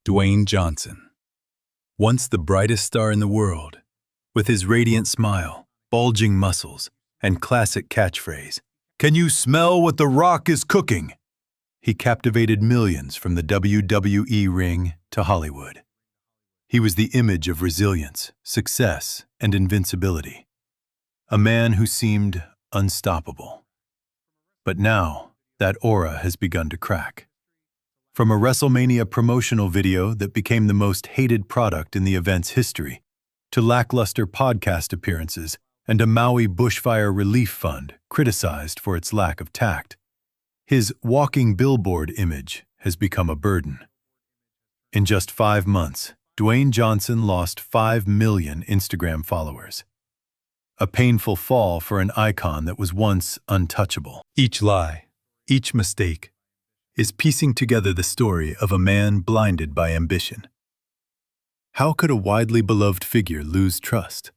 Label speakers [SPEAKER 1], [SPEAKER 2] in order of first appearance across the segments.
[SPEAKER 1] Dwayne Johnson. Once the brightest star in the world, with his radiant smile, bulging muscles, and classic catchphrase, "Can you smell what The Rock is cooking?" he captivated millions from the WWE ring to Hollywood. He was the image of resilience, success, and invincibility. A man who seemed unstoppable. But now, that aura has begun to crack. From a WrestleMania promotional video that became the most hated product in the event's history, to lackluster podcast appearances and a Maui bushfire relief fund criticized for its lack of tact, his walking billboard image has become a burden. In just 5 months, Dwayne Johnson lost 5 million Instagram followers. A painful fall for an icon that was once untouchable. Each lie, each mistake, is piecing together the story of a man blinded by ambition. How could a widely beloved figure lose trust?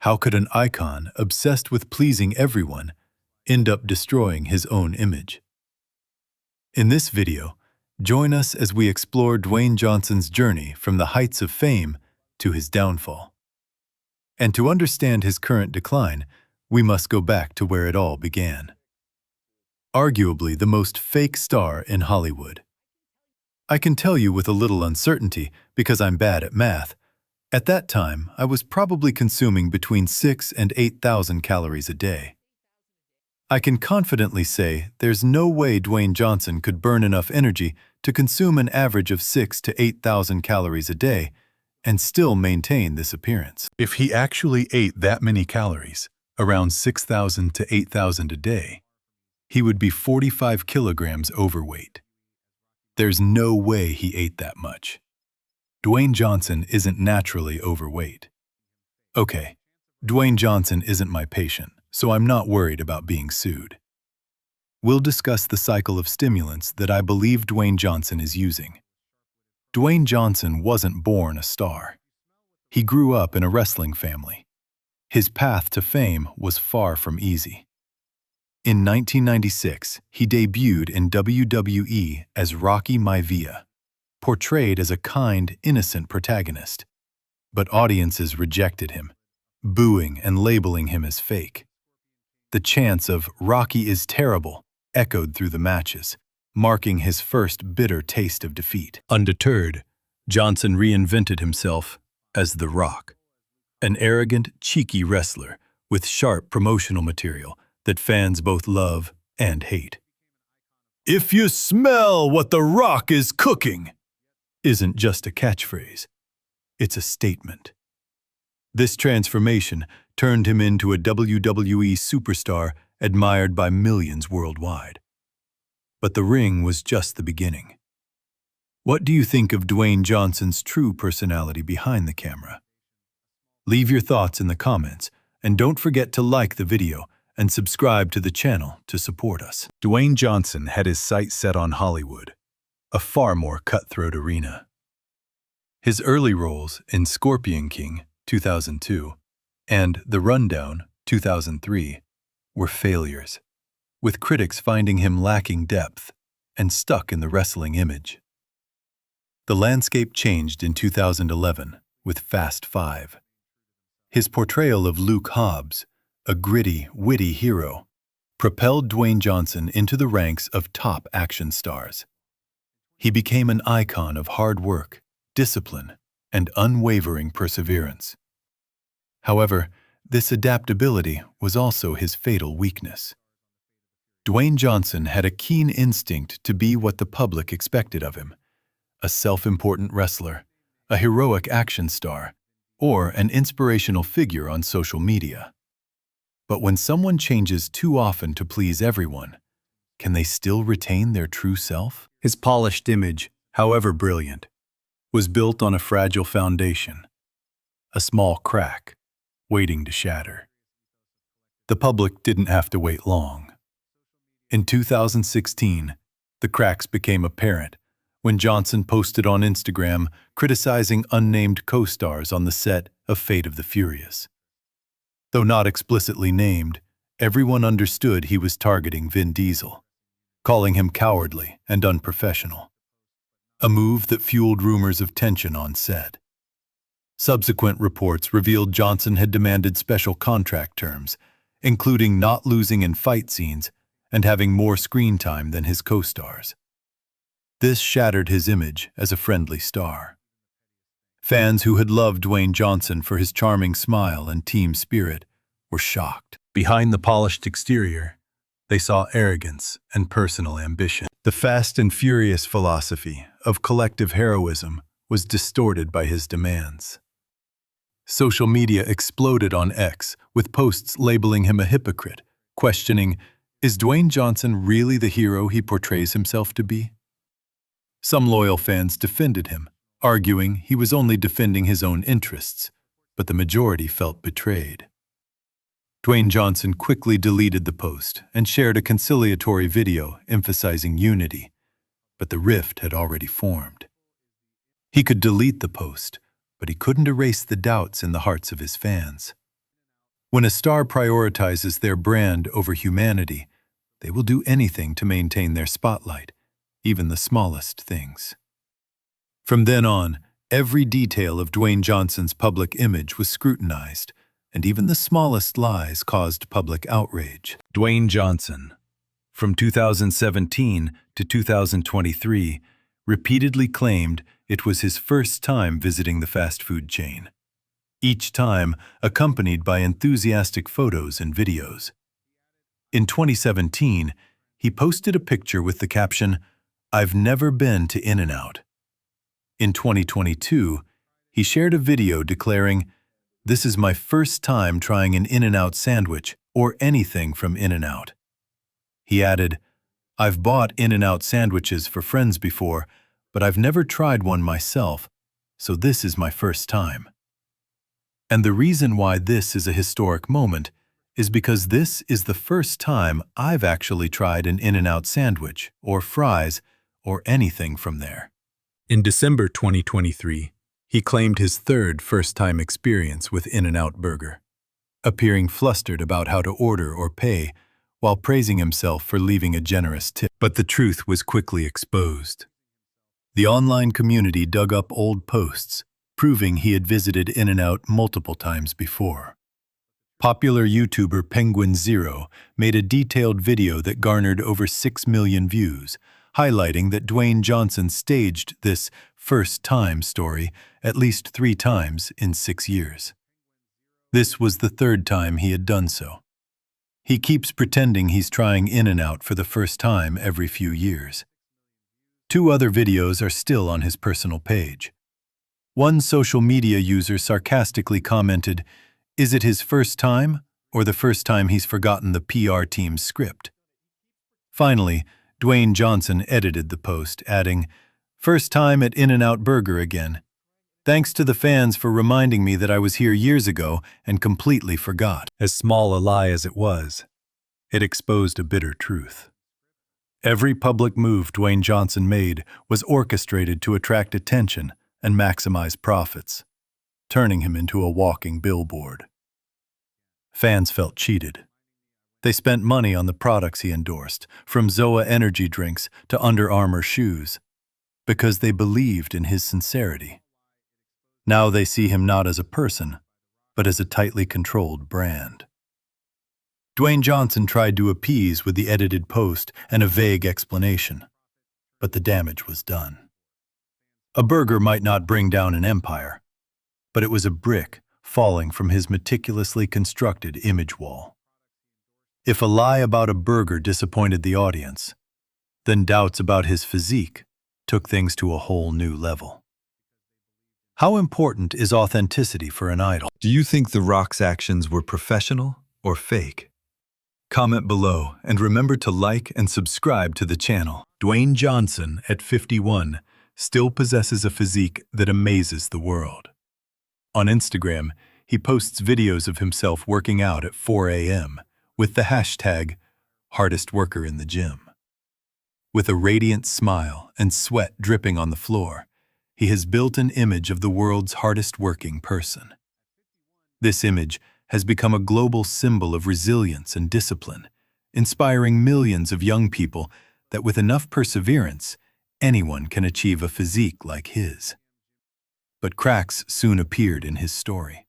[SPEAKER 1] How could an icon obsessed with pleasing everyone end up destroying his own image? In this video, join us as we explore Dwayne Johnson's journey from the heights of fame to his downfall. And to understand his current decline, we must go back to where it all began. Arguably the most fake star in Hollywood. I can tell you with a little uncertainty because I'm bad at math. At that time, I was probably consuming between 6,000 and 8,000 calories a day. I can confidently say there's no way Dwayne Johnson could burn enough energy to consume an average of 6,000 to 8,000 calories a day and still maintain this appearance. If he actually ate that many calories, around 6,000 to 8,000 a day, he would be 45 kilograms overweight. There's no way he ate that much. Dwayne Johnson isn't naturally overweight. Okay, Dwayne Johnson isn't my patient, so I'm not worried about being sued. We'll discuss the cycle of stimulants that I believe Dwayne Johnson is using. Dwayne Johnson wasn't born a star. He grew up in a wrestling family. His path to fame was far from easy. In 1996, he debuted in WWE as Rocky Maivia, portrayed as a kind, innocent protagonist. But audiences rejected him, booing and labeling him as fake. The chants of "Rocky is terrible" echoed through the matches, marking his first bitter taste of defeat. Undeterred, Johnson reinvented himself as The Rock, an arrogant, cheeky wrestler with sharp promotional material that fans both love and hate. "If you smell what The Rock is cooking," isn't just a catchphrase, it's a statement. This transformation turned him into a WWE superstar admired by millions worldwide. But the ring was just the beginning. What do you think of Dwayne Johnson's true personality behind the camera? Leave your thoughts in the comments, and don't forget to like the video and subscribe to the channel to support us. Dwayne Johnson had his sights set on Hollywood, a far more cutthroat arena. His early roles in Scorpion King, 2002, and The Rundown, 2003, were failures, with critics finding him lacking depth and stuck in the wrestling image. The landscape changed in 2011 with Fast 5. His portrayal of Luke Hobbs, a gritty, witty hero, propelled Dwayne Johnson into the ranks of top action stars. He became an icon of hard work, discipline, and unwavering perseverance. However, this adaptability was also his fatal weakness. Dwayne Johnson had a keen instinct to be what the public expected of him, a self-important wrestler, a heroic action star, or an inspirational figure on social media. But when someone changes too often to please everyone, can they still retain their true self? His polished image, however brilliant, was built on a fragile foundation, a small crack waiting to shatter. The public didn't have to wait long. In 2016, the cracks became apparent when Johnson posted on Instagram criticizing unnamed co-stars on the set of Fate of the Furious. Though not explicitly named, everyone understood he was targeting Vin Diesel, calling him cowardly and unprofessional. a move that fueled rumors of tension on set. Subsequent reports revealed Johnson had demanded special contract terms, including not losing in fight scenes and having more screen time than his co-stars. This shattered his image as a friendly star. Fans who had loved Dwayne Johnson for his charming smile and team spirit were shocked. Behind the polished exterior, they saw arrogance and personal ambition. The fast and furious philosophy of collective heroism was distorted by his demands. Social media exploded on X with posts labeling him a hypocrite, questioning, is Dwayne Johnson really the hero he portrays himself to be? Some loyal fans defended him, arguing he was only defending his own interests, but the majority felt betrayed. Dwayne Johnson quickly deleted the post and shared a conciliatory video emphasizing unity, but the rift had already formed. He could delete the post, but he couldn't erase the doubts in the hearts of his fans. When a star prioritizes their brand over humanity, they will do anything to maintain their spotlight, even the smallest things. From then on, every detail of Dwayne Johnson's public image was scrutinized, and even the smallest lies caused public outrage. Dwayne Johnson, from 2017 to 2023, repeatedly claimed it was his first time visiting the fast food chain, each time accompanied by enthusiastic photos and videos. In 2017, he posted a picture with the caption, "I've never been to In-N-Out." In 2022, he shared a video declaring, "This is my first time trying an In-N-Out sandwich or anything from In-N-Out." He added, "I've bought In-N-Out sandwiches for friends before, but I've never tried one myself, so this is my first time." And the reason why this is a historic moment is because this is the first time I've actually tried an In-N-Out sandwich or fries or anything from there. In December 2023, he claimed his third first-time experience with In-N-Out Burger, appearing flustered about how to order or pay while praising himself for leaving a generous tip. But the truth was quickly exposed. The online community dug up old posts, proving he had visited In-N-Out multiple times before. Popular YouTuber Penguin Zero made a detailed video that garnered over 6 million views, highlighting that Dwayne Johnson staged this first-time story at least 3 times in 6 years. This was the third time he had done so. He keeps pretending he's trying In-N-Out for the first time every few years. 2 other videos are still on his personal page. One social media user sarcastically commented, "Is it his first time, or the first time he's forgotten the PR team's script?" Finally, Dwayne Johnson edited the post, adding, "First time at In-N-Out Burger again. Thanks to the fans for reminding me that I was here years ago and completely forgot." As small a lie as it was, it exposed a bitter truth. Every public move Dwayne Johnson made was orchestrated to attract attention and maximize profits, turning him into a walking billboard. Fans felt cheated. They spent money on the products he endorsed, from Zoa energy drinks to Under Armour shoes, because they believed in his sincerity. Now they see him not as a person, but as a tightly controlled brand. Dwayne Johnson tried to appease with the edited post and a vague explanation, but the damage was done. A burger might not bring down an empire, but it was a brick falling from his meticulously constructed image wall. If a lie about a burger disappointed the audience, then doubts about his physique took things to a whole new level. How important is authenticity for an idol? Do you think The Rock's actions were professional or fake? Comment below and remember to like and subscribe to the channel. Dwayne Johnson, at 51, still possesses a physique that amazes the world. On Instagram, he posts videos of himself working out at 4 a.m. with the hashtag hardest worker in the gym. With a radiant smile and sweat dripping on the floor, he has built an image of the world's hardest working person. This image has become a global symbol of resilience and discipline, inspiring millions of young people that with enough perseverance, anyone can achieve a physique like his. But cracks soon appeared in his story.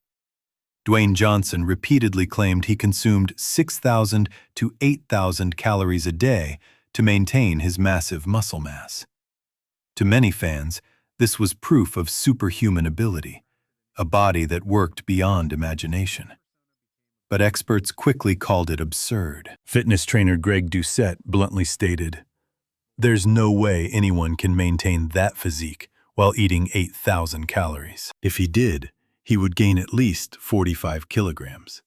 [SPEAKER 1] Dwayne Johnson repeatedly claimed he consumed 6,000 to 8,000 calories a day to maintain his massive muscle mass. To many fans, this was proof of superhuman ability, a body that worked beyond imagination. But experts quickly called it absurd. Fitness trainer Greg Doucette bluntly stated, "There's no way anyone can maintain that physique while eating 8,000 calories. If he did, he would gain at least 45 kilograms."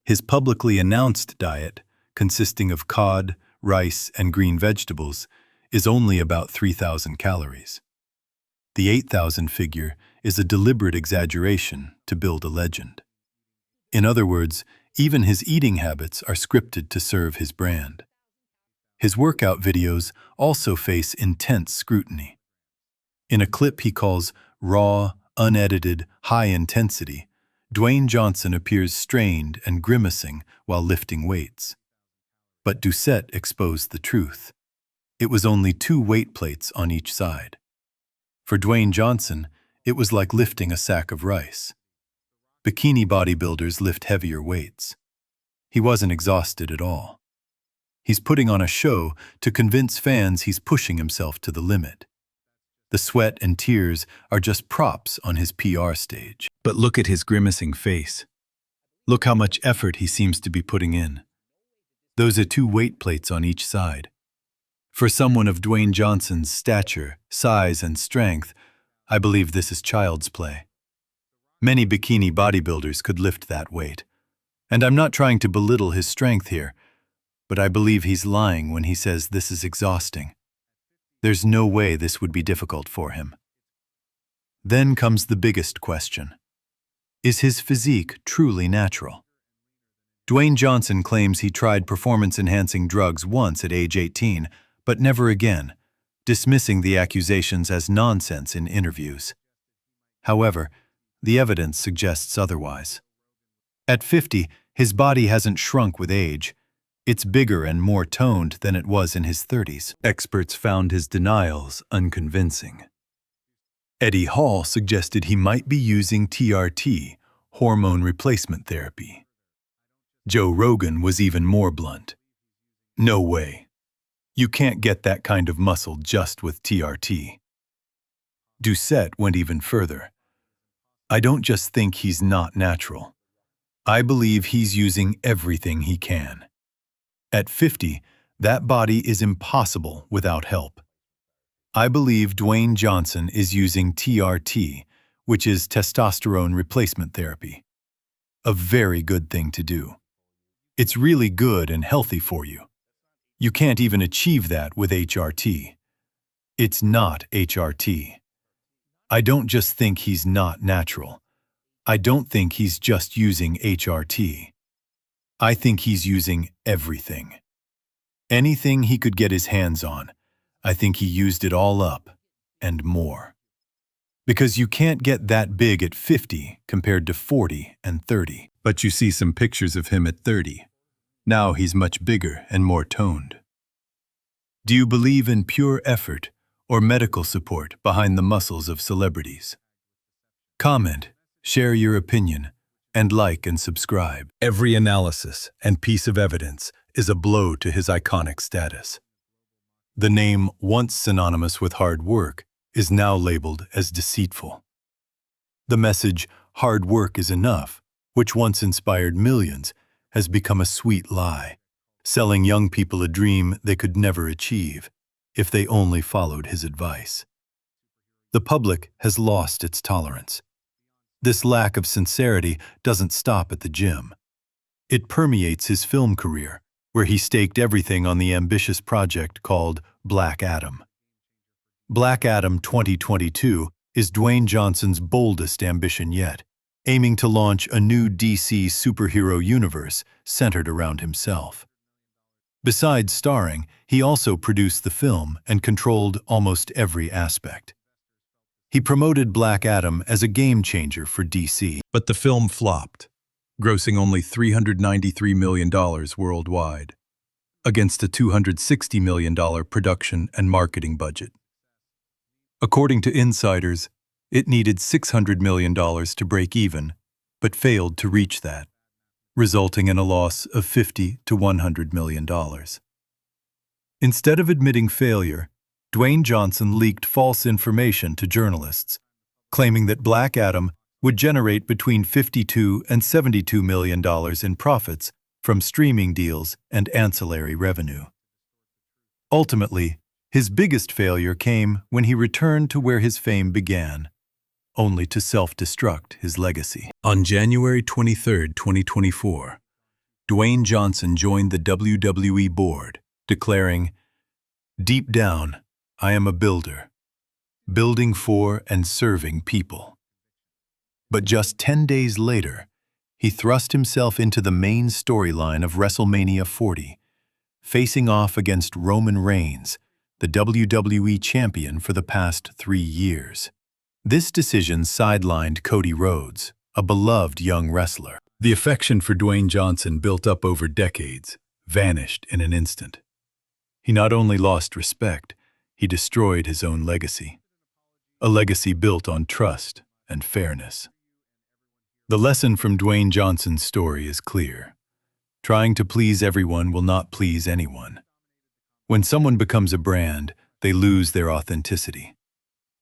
[SPEAKER 1] His publicly announced diet, consisting of cod, rice, and green vegetables, is only about 3,000 calories. The 8,000 figure is a deliberate exaggeration to build a legend. In other words, even his eating habits are scripted to serve his brand. His workout videos also face intense scrutiny. In a clip he calls raw, unedited, high intensity, Dwayne Johnson appears strained and grimacing while lifting weights. But Doucette exposed the truth. It was only 2 weight plates on each side. For Dwayne Johnson, it was like lifting a sack of rice. Bikini bodybuilders lift heavier weights. He wasn't exhausted at all. He's putting on a show to convince fans he's pushing himself to the limit. The sweat and tears are just props on his PR stage. But look at his grimacing face. Look how much effort he seems to be putting in. Those are 2 weight plates on each side. For someone of Dwayne Johnson's stature, size, and strength, I believe this is child's play. Many bikini bodybuilders could lift that weight. And I'm not trying to belittle his strength here, but I believe he's lying when he says this is exhausting. There's no way this would be difficult for him. Then comes the biggest question. Is his physique truly natural? Dwayne Johnson claims he tried performance-enhancing drugs once at age 18, but never again, dismissing the accusations as nonsense in interviews. However, the evidence suggests otherwise. At 50, his body hasn't shrunk with age. It's bigger and more toned than it was in his 30s. Experts found his denials unconvincing. Eddie Hall suggested he might be using TRT, hormone replacement therapy. Joe Rogan was even more blunt. No way. You can't get that kind of muscle just with TRT. Doucette went even further. I don't just think he's not natural. I believe he's using everything he can. At 50, that body is impossible without help. I believe Dwayne Johnson is using TRT, which is testosterone replacement therapy. A very good thing to do. It's really good and healthy for you. You can't even achieve that with HRT. It's not HRT. I don't just think he's not natural. I don't think he's just using HRT. I think he's using everything. Anything he could get his hands on, I think he used it all up, and more. Because you can't get that big at 50 compared to 40 and 30. But you see some pictures of him at 30. Now he's much bigger and more toned. Do you believe in pure effort or medical support behind the muscles of celebrities? Comment, share your opinion, and like and subscribe. Every analysis and piece of evidence is a blow to his iconic status. The name, once synonymous with hard work, is now labeled as deceitful. The message, "hard work is enough," which once inspired millions, has become a sweet lie, selling young people a dream they could never achieve if they only followed his advice. The public has lost its tolerance. This lack of sincerity doesn't stop at the gym. It permeates his film career, where he staked everything on the ambitious project called Black Adam. Black Adam 2022 is Dwayne Johnson's boldest ambition yet, aiming to launch a new DC superhero universe centered around himself. Besides starring, he also produced the film and controlled almost every aspect. He promoted Black Adam as a game-changer for DC. But the film flopped, grossing only $393 million worldwide. against a $260 million production and marketing budget. According to insiders, it needed $600 million to break even, but failed to reach that, resulting in a loss of $50 to $100 million. Instead of admitting failure, Dwayne Johnson leaked false information to journalists, claiming that Black Adam would generate between $52 and $72 million in profits from streaming deals and ancillary revenue. Ultimately, his biggest failure came when he returned to where his fame began, only to self-destruct his legacy. On January 23, 2024, Dwayne Johnson joined the WWE board, declaring, "Deep down, I am a builder, building for and serving people." But just 10 days later, he thrust himself into the main storyline of WrestleMania 40, facing off against Roman Reigns, the WWE champion for the past 3 years. This decision sidelined Cody Rhodes, a beloved young wrestler. The affection for Dwayne Johnson, built up over decades, vanished in an instant. He not only lost respect, he destroyed his own legacy. A legacy built on trust and fairness. The lesson from Dwayne Johnson's story is clear. Trying to please everyone will not please anyone. When someone becomes a brand, they lose their authenticity,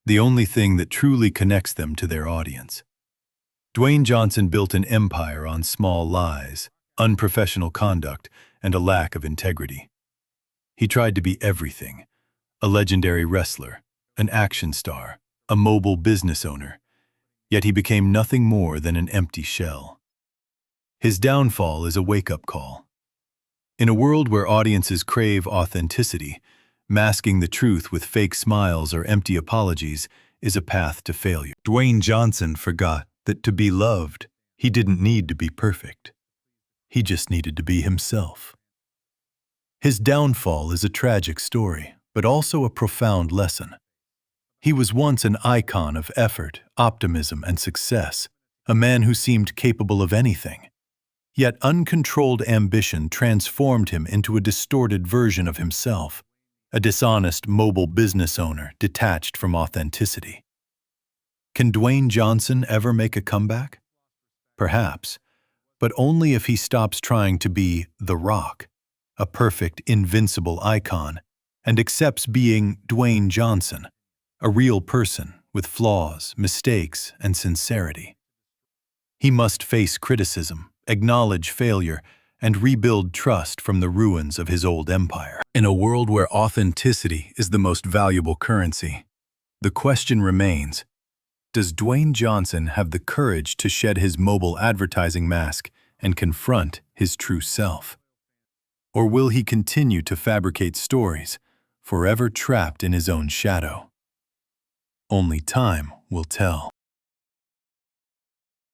[SPEAKER 1] the only thing that truly connects them to their audience. Dwayne Johnson built an empire on small lies, unprofessional conduct, and a lack of integrity. He tried to be everything: a legendary wrestler, an action star, a mobile business owner, yet he became nothing more than an empty shell. His downfall is a wake-up call. In a world where audiences crave authenticity, masking the truth with fake smiles or empty apologies is a path to failure. Dwayne Johnson forgot that to be loved, he didn't need to be perfect. He just needed to be himself. His downfall is a tragic story, but also a profound lesson. He was once an icon of effort, optimism, and success, a man who seemed capable of anything. Yet uncontrolled ambition transformed him into a distorted version of himself, a dishonest mobile business owner detached from authenticity. Can Dwayne Johnson ever make a comeback? Perhaps, but only if he stops trying to be The Rock, a perfect, invincible icon, and accepts being Dwayne Johnson, a real person with flaws, mistakes, and sincerity. He must face criticism, acknowledge failure, and rebuild trust from the ruins of his old empire. In a world where authenticity is the most valuable currency, the question remains, does Dwayne Johnson have the courage to shed his mobile advertising mask and confront his true self? Or will he continue to fabricate stories, forever trapped in his own shadow? Only time will tell.